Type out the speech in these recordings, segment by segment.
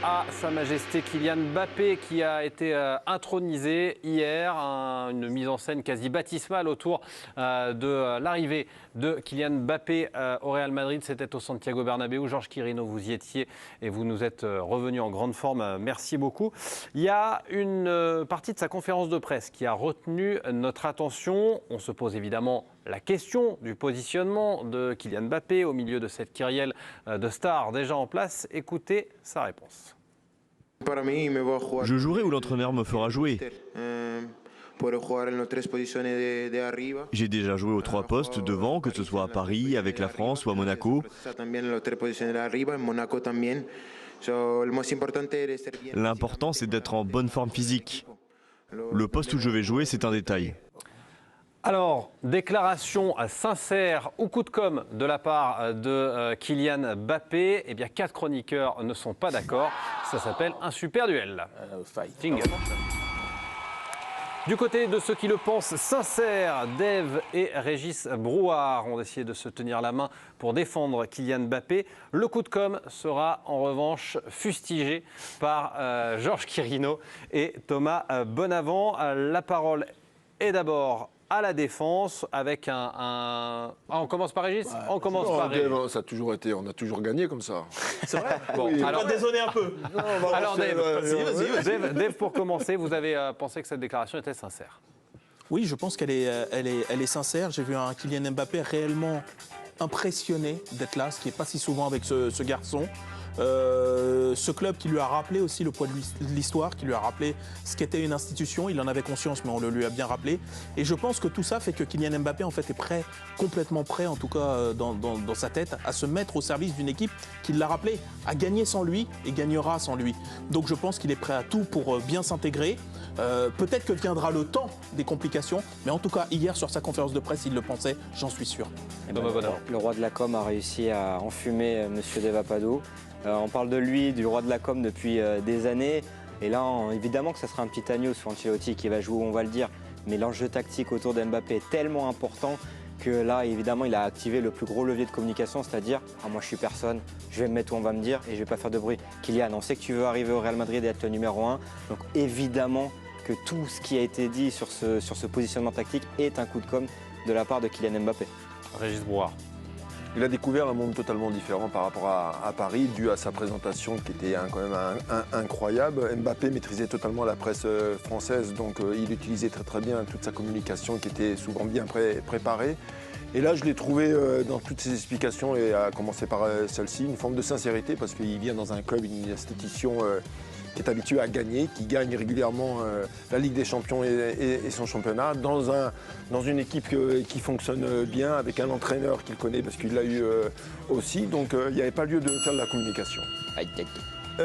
à Sa Majesté Kylian Mbappé qui a été intronisé hier. Une mise en scène quasi baptismale autour de l'arrivée de Kylian Mbappé au Real Madrid. C'était au Santiago Bernabéu. Georges Quirino, vous y étiez et vous nous êtes revenu en grande forme. Merci beaucoup. Il y a une partie de sa conférence de presse qui a retenu notre attention. On se pose évidemment la question du positionnement de Kylian Mbappé au milieu de cette kyrielle de stars déjà en place. Écoutez sa réponse. Je jouerai où l'entraîneur me fera jouer. J'ai déjà joué aux 3 postes devant, que ce soit à Paris, avec la France ou à Monaco. L'important, c'est d'être en bonne forme physique. Le poste où je vais jouer, c'est un détail. Alors, déclaration sincère ou coup de com' de la part de Kylian Mbappé. Eh bien, 4 chroniqueurs ne sont pas d'accord. Ça s'appelle un super duel. Fighting. Du côté de ceux qui le pensent sincère, Dave et Régis Brouard ont décidé de se tenir la main pour défendre Kylian Mbappé. Le coup de com' sera en revanche fustigé par Georges Quirino et Thomas Bonavent. La parole est d'abord à la défense avec on commence par Régis. On commence par Régis. Ça a toujours été, on a toujours gagné comme ça. C'est vrai. Bon, oui. Alors désolé un peu. Alors Dave, pour commencer, vous avez pensé que cette déclaration était sincère? Oui, je pense qu'elle est sincère. J'ai vu un Kylian Mbappé réellement impressionné d'être là, ce qui n'est pas si souvent avec ce garçon. Ce club qui lui a rappelé aussi le poids de l'histoire, qui lui a rappelé ce qu'était une institution. Il en avait conscience, mais on le lui a bien rappelé. Et je pense que tout ça fait que Kylian Mbappé en fait est prêt, complètement prêt, en tout cas dans sa tête, à se mettre au service d'une équipe qui l'a rappelé, à gagner sans lui et gagnera sans lui. Donc je pense qu'il est prêt à tout pour bien s'intégrer. Peut-être que viendra le temps des complications, mais en tout cas hier sur sa conférence de presse, il le pensait, j'en suis sûr. Le roi de la com a réussi à enfumer Monsieur Devapadou. On parle de lui, du roi de la com depuis des années. Et là, évidemment que ça sera un petit agneau sur Ancelotti qui va jouer, on va le dire. Mais l'enjeu tactique autour d'Mbappé est tellement important que là, évidemment, il a activé le plus gros levier de communication, c'est-à-dire moi je suis personne, je vais me mettre où on va me dire et je vais pas faire de bruit. Kylian, on sait que tu veux arriver au Real Madrid et être le numéro 1. Donc évidemment que tout ce qui a été dit sur ce positionnement tactique est un coup de com' de la part de Kylian Mbappé. Régis Brouard. Il a découvert un monde totalement différent par rapport à Paris, dû à sa présentation qui était quand même incroyable. Mbappé maîtrisait totalement la presse française, donc il utilisait très bien toute sa communication qui était souvent bien préparée. Et là, je l'ai trouvé dans toutes ses explications, et à commencer par celle-ci, une forme de sincérité, parce qu'il vient dans un club, une institution qui est habitué à gagner, qui gagne régulièrement la Ligue des Champions et son championnat, dans une équipe qui fonctionne bien, avec un entraîneur qu'il connaît parce qu'il l'a eu aussi. Donc il n'y avait pas lieu de faire de la communication.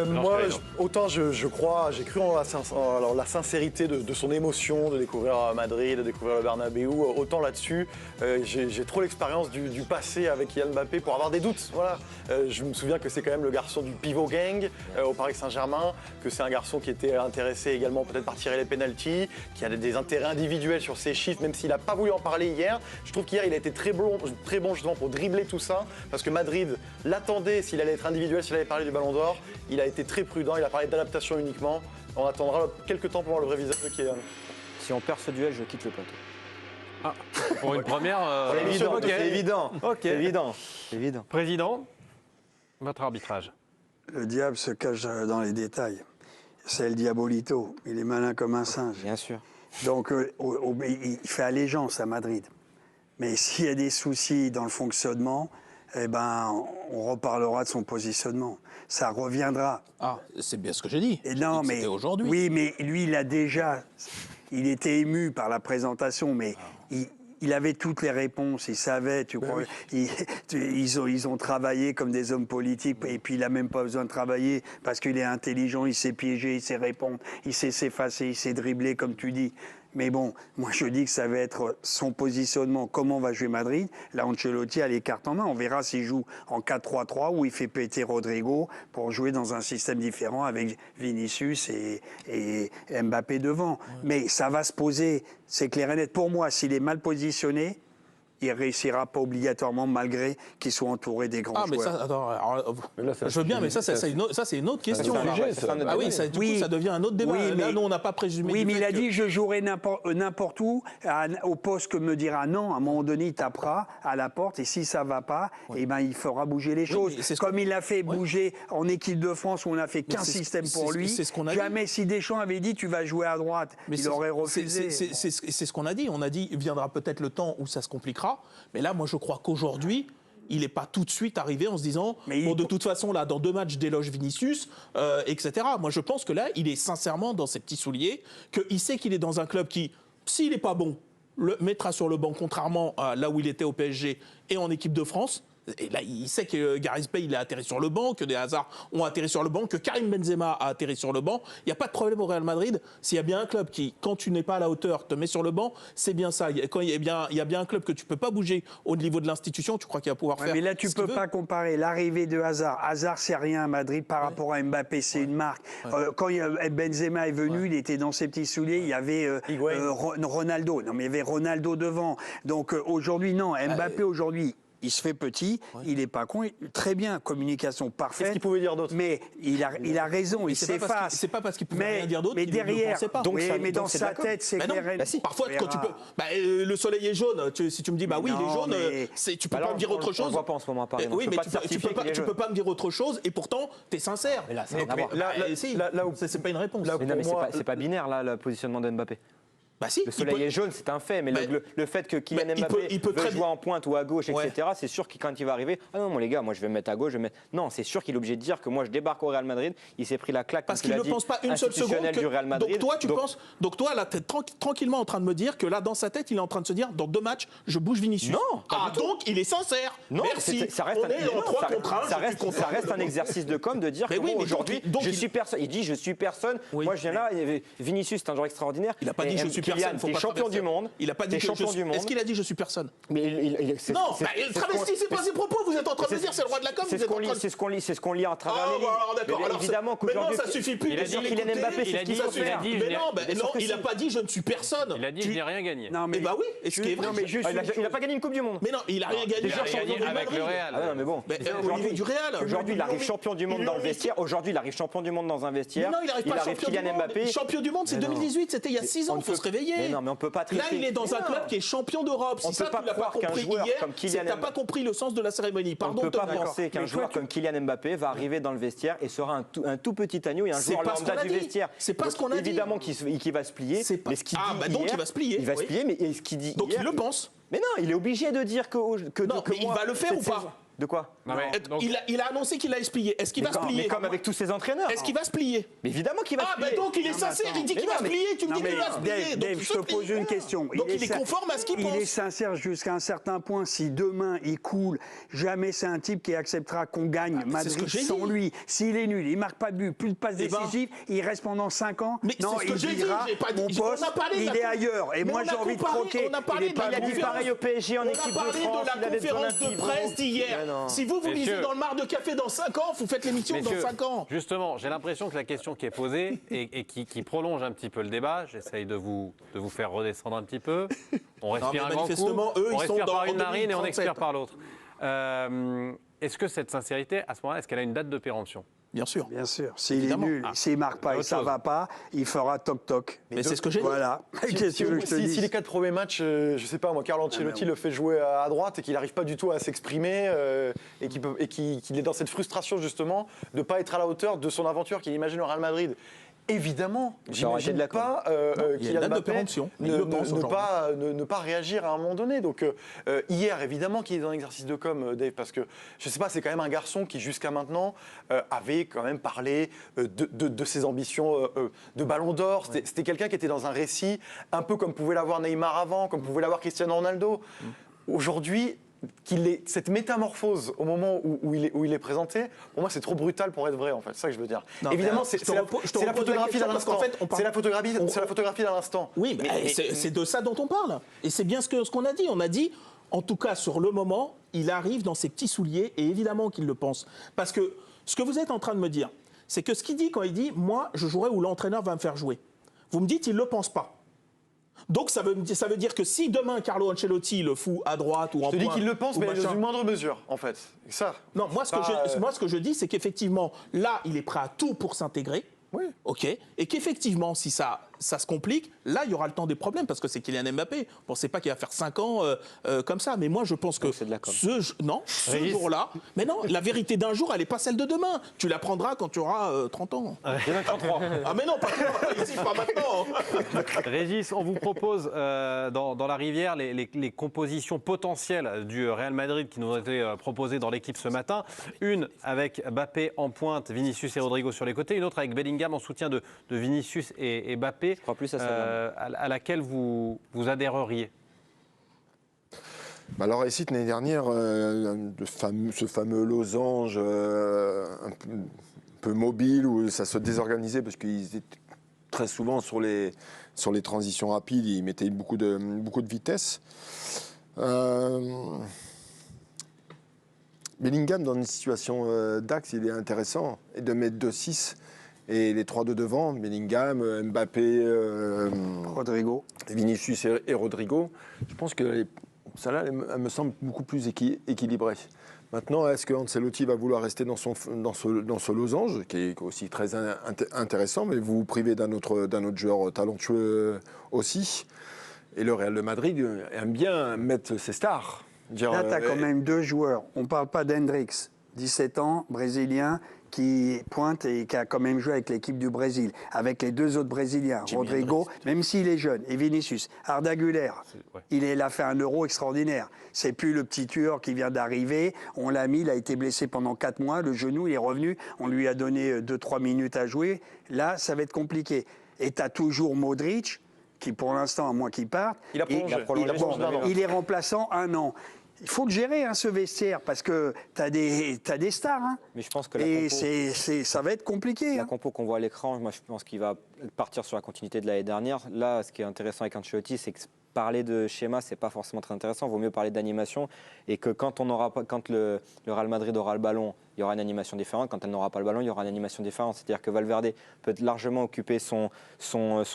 Moi, autant je crois, j'ai cru en la sincérité de son émotion de découvrir Madrid, de découvrir le Bernabéu. Autant là-dessus, j'ai trop l'expérience du passé avec Kylian Mbappé pour avoir des doutes. Voilà. Je me souviens que c'est quand même le garçon du pivot gang au Paris Saint-Germain, que c'est un garçon qui était intéressé également peut-être par tirer les pénaltys, qui a des intérêts individuels sur ses chiffres, même s'il n'a pas voulu en parler hier. Je trouve qu'hier, il a été très bon justement pour dribbler tout ça, parce que Madrid l'attendait s'il allait être individuel, s'il allait parler du Ballon d'Or. Il a été très prudent, il a parlé d'adaptation uniquement. On attendra quelques temps pour voir le vrai visage de Kylian. Si on perd ce duel, je quitte le plateau. Ah, pour une première... C'est évident. Ok. C'est évident. Président, votre arbitrage. Le diable se cache dans les détails. C'est le diabolito. Il est malin comme un singe. Bien sûr. Donc, il fait allégeance à Madrid. Mais s'il y a des soucis dans le fonctionnement, eh ben, on reparlera de son positionnement. Ça reviendra. Ah, c'est bien ce que j'ai dit. Et non, mais aujourd'hui. Oui, mais lui, il était ému par la présentation, mais il avait toutes les réponses, il savait, tu crois. Oui. Ils ont travaillé comme des hommes politiques, et puis il n'a même pas besoin de travailler, parce qu'il est intelligent, il sait piéger, il sait répondre, il sait s'effacer, il sait dribbler, comme tu dis. Mais bon, moi je dis que ça va être son positionnement, comment va jouer Madrid. Là, Ancelotti a les cartes en main. On verra s'il joue en 4-3-3 ou il fait péter Rodrigo pour jouer dans un système différent avec Vinicius et Mbappé devant. Mais ça va se poser, c'est clair et net. Pour moi, s'il est mal positionné, il réussira pas obligatoirement malgré qu'il soit entouré des grands joueurs. Mais ça, attends, alors, je veux bien, mais ça c'est une autre question. Ça devient un autre débat. Oui, là, nous, on n'a pas présumé. Oui, mais il a dit je jouerai n'importe où, au poste que me dira non. À un moment donné, il tapera à la porte et si ça va pas, eh ben il fera bouger les choses. Comme il l'a fait bouger en équipe de France où on a fait qu'un système pour lui. Jamais si Deschamps avait dit tu vas jouer à droite, il aurait refusé. C'est ce qu'on a dit. On a dit il viendra peut-être le temps où ça se compliquera. Mais là, moi, je crois qu'aujourd'hui, il n'est pas tout de suite arrivé en se disant bon, de toute façon, là, dans 2 matchs, déloge Vinicius, etc. Moi, je pense que là, il est sincèrement dans ses petits souliers, qu'il sait qu'il est dans un club qui, s'il n'est pas bon, le mettra sur le banc, contrairement à là où il était au PSG et en équipe de France. Et là, il sait que Gareth Bale a atterri sur le banc, que des Hazard ont atterri sur le banc, que Karim Benzema a atterri sur le banc. Il n'y a pas de problème au Real Madrid. S'il y a bien un club qui, quand tu n'es pas à la hauteur, te met sur le banc, c'est bien ça. Quand il y a bien un club que tu ne peux pas bouger au niveau de l'institution, tu crois qu'il va pouvoir faire. Mais là, tu ne peux pas comparer l'arrivée de Hazard. Hazard, c'est rien à Madrid par rapport à Mbappé, c'est une marque. Quand Benzema est venu, il était dans ses petits souliers, il y avait Ronaldo. Non, mais il y avait Ronaldo devant. Donc aujourd'hui, non. Mbappé, aujourd'hui, il se fait petit, il n'est pas con, très bien, communication parfaite. Qu'est-ce qu'il pouvait dire d'autre? Mais il a raison, il s'efface. C'est pas parce qu'il pouvait rien dire d'autre qu'il ne le pensait pas. Mais dans sa tête, c'est clair. Parfois, quand tu peux... le soleil est jaune, si tu me dis, oui, il est jaune, tu peux pas me dire autre chose. On ne voit pas en ce moment à Paris. Oui, mais tu peux pas me dire autre chose, et pourtant, tu es sincère. Mais là, ça n'a rien à voir. C'est pas une réponse. Mais c'est pas binaire, là, le positionnement de Mbappé. Si, le soleil est jaune, c'est un fait, mais le fait que Kylian Mbappé veut jouer en pointe ou à gauche, etc., c'est sûr que quand il va arriver, ah non, les gars, moi je vais me mettre à gauche, Non, c'est sûr qu'il est obligé de dire que moi je débarque au Real Madrid, il s'est pris la claque parce qu'il ne pense pas une seule seconde du Real Madrid. Donc toi, là, tu es tranquillement en train de me dire que là, dans sa tête, il est en train de se dire, dans 2 matchs, je bouge Vinicius. Non. Donc il est sincère. Non, merci. Ça reste un exercice de com de dire que aujourd'hui, je suis personne. Il dit, je suis personne. Moi, je viens là, Vinicius, c'est un joueur extraordinaire. Il n'a pas dit, je suis personne. Champion du monde. Il a pas dit Est-ce qu'il a dit je suis personne? Mais non, travestissez pas ses propos. Vous êtes en train de dire c'est le roi de la com. C'est ce qu'on lit à travers les lignes. D'accord. Évidemment qu'aujourd'hui, ça suffit plus. Il a dit Kylian Mbappé, c'est ce qu'il faut faire. Non, il a pas dit je ne suis personne. Il a dit je n'ai rien gagné. Non, mais oui. Et ce qui est vrai, il n'a pas gagné une Coupe du Monde. Mais non, il a rien gagné. Avec le Real. Ah non, mais bon. Du Real. Aujourd'hui, il arrive champion du monde dans le vestiaire. Aujourd'hui, il arrive champion du monde dans un vestiaire. Non, il arrive pas Kylian Mbappé. Champion du monde, c'est 2018. C'était il y a 6 ans. Il faut se réveiller. Mais non, mais on peut pas traiter. Là, il est dans un club qui est champion d'Europe. Si ça, tu l'as pas compris hier, c'est que tu n'as pas compris le sens de la cérémonie. Pardon. On ne peut pas penser qu'un joueur comme Kylian Mbappé va arriver dans le vestiaire et sera un tout petit agneau et un joueur lambda du vestiaire. C'est pas ce qu'on a dit. Évidemment qu'il va se plier. Mais ce qu'il dit donc il va se plier. Il va se plier, mais ce qu'il dit donc il le pense. Mais non, il est obligé de dire que non, mais il va le faire ou pas? De quoi? Il a annoncé qu'il allait se plier. Est-ce qu'il va se plier? Mais comme avec tous ses entraîneurs. Est-ce qu'il va se plier? Mais évidemment qu'il va se plier. Donc il est sincère, il dit qu'il va se plier, tu me dis qu'il va se plier. Dave, je te pose une question. Donc il est conforme à ce qu'il pense. Il est sincère jusqu'à un certain point. Si demain il coule, jamais c'est un type qui acceptera qu'on gagne Madrid sans lui. S'il est nul, il marque pas de but, plus de passes décisives, il reste pendant 5 ans. Non, il dira mon poste, il est ailleurs. Et moi j'ai envie de croquer. Il a dit pareil au PSG en équipe de France. On a parlé de la conférence de presse d'hier. Si vous lisez dans le mar de café dans 5 ans, vous faites l'émission dans 5 ans. Justement, j'ai l'impression que la question qui est posée et qui prolonge un petit peu le débat, j'essaye de vous faire redescendre un petit peu. On respire un grand coup, on respire par une narine et on expire par l'autre. Est-ce que cette sincérité, à ce moment-là, est-ce qu'elle a une date de péremption? Bien sûr. Bien sûr. S'il est nul, s'il ne marque pas et ça ne va pas, il fera toc-toc. Mais c'est ce que j'ai dit. Voilà. Qu'est-ce que je te dis? Si les 4 premiers matchs, je ne sais pas, moi, Carlo Ancelotti le fait jouer à droite et qu'il n'arrive pas du tout à s'exprimer et qu'il est dans cette frustration, justement, de ne pas être à la hauteur de son aventure qu'il imagine au Real Madrid. Évidemment, j'imagine pas Kylian Mbappé ne pas réagir à un moment donné. Donc hier, évidemment qu'il est dans l'exercice de com, Dave, parce que, je sais pas, c'est quand même un garçon qui, jusqu'à maintenant, avait quand même parlé de ses ambitions de Ballon d'Or. C'était quelqu'un qui était dans un récit, un peu comme pouvait l'avoir Neymar avant, comme pouvait l'avoir Cristiano Ronaldo. Aujourd'hui, cette métamorphose au moment où il est présenté, pour moi c'est trop brutal pour être vrai en fait, c'est ça que je veux dire. Non, évidemment c'est la photographie d'un instant. C'est la photographie d'un instant. Oui, mais c'est de ça dont on parle. Et c'est bien ce qu'on a dit. On a dit, en tout cas sur le moment, il arrive dans ses petits souliers et évidemment qu'il le pense. Parce que ce que vous êtes en train de me dire, c'est que ce qu'il dit quand il dit « moi je jouerai où l'entraîneur va me faire jouer », vous me dites il ne le pense pas. Donc ça veut dire que si demain Carlo Ancelotti le fout à droite ou en pointe... Je te dis qu'il le pense, mais dans une moindre mesure, en fait. Ça. Non, moi ce que je dis, c'est qu'effectivement, là, il est prêt à tout pour s'intégrer. Oui. OK. Et qu'effectivement, si ça se complique, là, il y aura le temps des problèmes parce que c'est Kylian Mbappé. Vous ne pensez pas qu'il va faire 5 ans comme ça. Mais moi, je pense que c'est de la com. ce jour-là... Mais non, la vérité d'un jour, elle n'est pas celle de demain. Tu l'apprendras quand tu auras 30 ans. Il y en a 33. Ah mais non, pas ici, pas maintenant. Régis, on vous propose dans la rivière les compositions potentielles du Real Madrid qui nous ont été proposées dans l'équipe ce matin. Une avec Mbappé en pointe, Vinicius et Rodrigo sur les côtés. Une autre avec Bellingham en soutien de Vinicius et Mbappé. Je crois plus à ça. À laquelle vous adhéreriez? Alors ici, l'année dernière, ce fameux losange un peu mobile où ça se désorganisait parce qu'ils étaient très souvent sur les transitions rapides, ils mettaient beaucoup de vitesse. Bellingham, dans une situation d'axe, il est intéressant. Et de mettre 2-6 et les 3 de devant, Bellingham, Mbappé, Rodrigo. Vinicius et Rodrigo, je pense que celle-là, elle me semble beaucoup plus équilibrée. Maintenant, est-ce que Ancelotti va vouloir rester dans ce losange, qui est aussi très intéressant, mais vous vous privez d'un autre joueur talentueux aussi. Et le Real de Madrid aime bien mettre ses stars. Là, tu as quand même 2 joueurs. On ne parle pas d'Hendrix, 17 ans, brésilien, qui pointe et qui a quand même joué avec l'équipe du Brésil, avec les 2 autres Brésiliens, Rodrigo, même s'il est jeune, et Vinicius. Arda Güler, il a fait un Euro extraordinaire. C'est plus le petit tueur qui vient d'arriver. On l'a mis, il a été blessé pendant 4 mois, le genou, il est revenu. On lui a donné 2-3 minutes à jouer. Là, ça va être compliqué. Et tu as toujours Modric, qui pour l'instant, à moins qu'il parte, il a prolongé. Il est remplaçant 1 an. Il faut le gérer, ce vestiaire, parce que tu as des stars. Hein. Mais je pense que ça va être compliqué. La compo qu'on voit à l'écran, moi je pense qu'il va partir sur la continuité de l'année dernière. Là, ce qui est intéressant avec Ancelotti, c'est que parler de schéma, c'est pas forcément très intéressant. Il vaut mieux parler d'animation. Et que quand le Real Madrid aura le ballon, il y aura une animation différente. Quand elle n'aura pas le ballon, il y aura une animation différente. C'est-à-dire que Valverde peut largement occuper son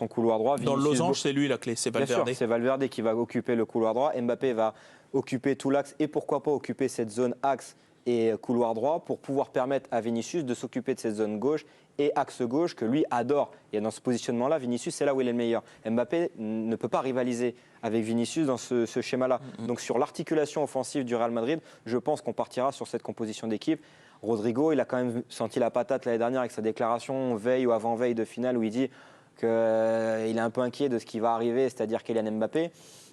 couloir droit. Dans le losange, c'est lui la clé, c'est Valverde. Bien sûr, c'est Valverde qui va occuper le couloir droit. Mbappé va occuper tout l'axe et pourquoi pas occuper cette zone axe et couloir droit pour pouvoir permettre à Vinicius de s'occuper de cette zone gauche et axe gauche que lui adore. Et dans ce positionnement-là, Vinicius, c'est là où il est le meilleur. Mbappé ne peut pas rivaliser avec Vinicius dans ce schéma-là. Donc sur l'articulation offensive du Real Madrid, je pense qu'on partira sur cette composition d'équipe. Rodrigo, il a quand même senti la patate l'année dernière avec sa déclaration veille ou avant-veille de finale où il dit qu'il est un peu inquiet de ce qui va arriver, c'est-à-dire Kylian Mbappé.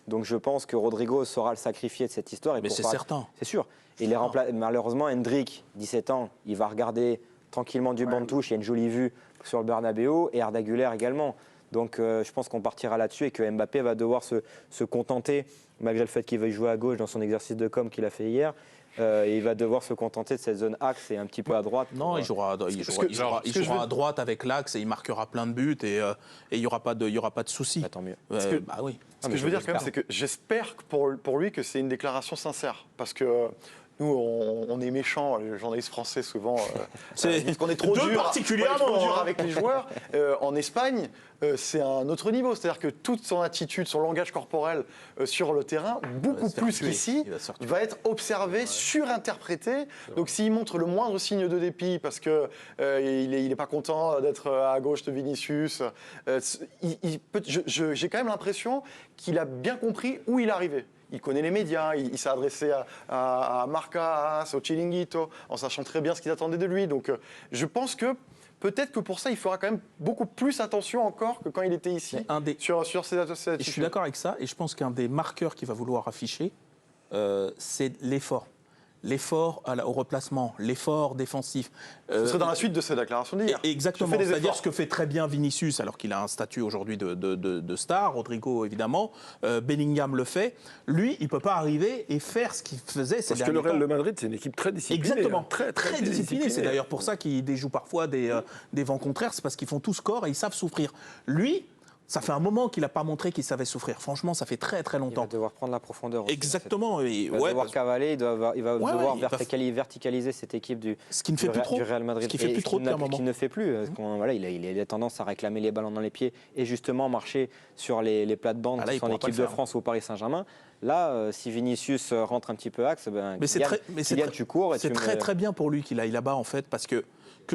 Donc je pense que Rodrigo saura le sacrifier de cette histoire. Mais c'est certain. C'est sûr. Et malheureusement, Hendrik, 17 ans, il va regarder tranquillement du banc de touche. Il y a une jolie vue sur le Bernabéu et Arda Güler également. Donc je pense qu'on partira là-dessus et que Mbappé va devoir se contenter, malgré le fait qu'il veuille jouer à gauche dans son exercice de com qu'il a fait hier. Et il va devoir se contenter de cette zone axe et un petit peu à droite. Non, il jouera à droite avec l'axe et il marquera plein de buts et il n'y aura pas de soucis. Bah, tant mieux. Oui. Ce que je veux dire quand même, c'est que j'espère pour lui que c'est une déclaration sincère. Parce que nous, on est méchants, les journalistes français souvent, parce qu'on est trop dur avec les joueurs. En Espagne, c'est un autre niveau. C'est-à-dire que toute son attitude, son langage corporel sur le terrain, beaucoup plus qu'ici, va être observé, surinterprété. Donc s'il montre le moindre signe de dépit parce qu'il n'est pas content d'être à gauche de Vinicius, j'ai quand même l'impression qu'il a bien compris où il arrivait. Il connaît les médias, il s'est adressé à Marca, au Chiringuito, en sachant très bien ce qu'ils attendaient de lui. Donc je pense que peut-être que pour ça, il fera quand même beaucoup plus attention encore que quand il était ici sur ces attitudes. Je suis d'accord avec ça, et je pense qu'un des marqueurs qu'il va vouloir afficher, c'est l'effort. L'effort au replacement, l'effort défensif. Ce serait dans la suite de cette déclaration d'hier. Exactement, c'est-à-dire ce que fait très bien Vinicius, alors qu'il a un statut aujourd'hui de star, Rodrigo évidemment, Bellingham le fait. Lui, il ne peut pas arriver et faire ce qu'il faisait ces derniers temps. Parce que le Real de Madrid, c'est une équipe très disciplinée. Exactement, très disciplinée. C'est d'ailleurs pour ça qu'ils déjouent parfois des vents contraires, c'est parce qu'ils font tout score et ils savent souffrir. Lui, Ça fait un moment qu'il n'a pas montré qu'il savait souffrir. Franchement, ça fait très très longtemps. Il va devoir prendre la profondeur aussi. Exactement. Il va devoir cavaler, il va devoir verticaliser cette équipe du Real Madrid. Ce qui fait plus trop depuis un moment. Ce qu'il ne fait plus. Voilà, il a tendance à réclamer les ballons dans les pieds et justement marcher sur les plates-bandes qui sont en équipe de France ou au Paris Saint-Germain. Là, si Vinicius rentre un petit peu axe, Kylian, tu cours. C'est très bien pour lui qu'il aille là-bas, en fait, parce que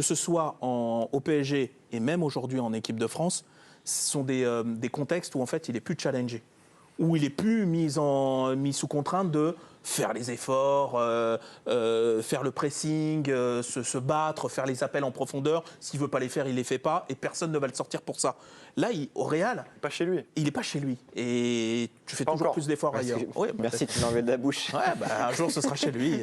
ce soit au PSG et même aujourd'hui en équipe de France, ce sont des contextes où en fait il est plus challengé, où il est plus mis sous contrainte de faire les efforts, faire le pressing, se battre, faire les appels en profondeur. S'il veut pas les faire, il les fait pas, et personne ne va le sortir pour ça. Là, au Real, pas chez lui. Il est pas chez lui, et tu fais toujours plus d'efforts ailleurs. Merci, tu m'enlèves de la bouche. Ouais, un jour ce sera chez lui.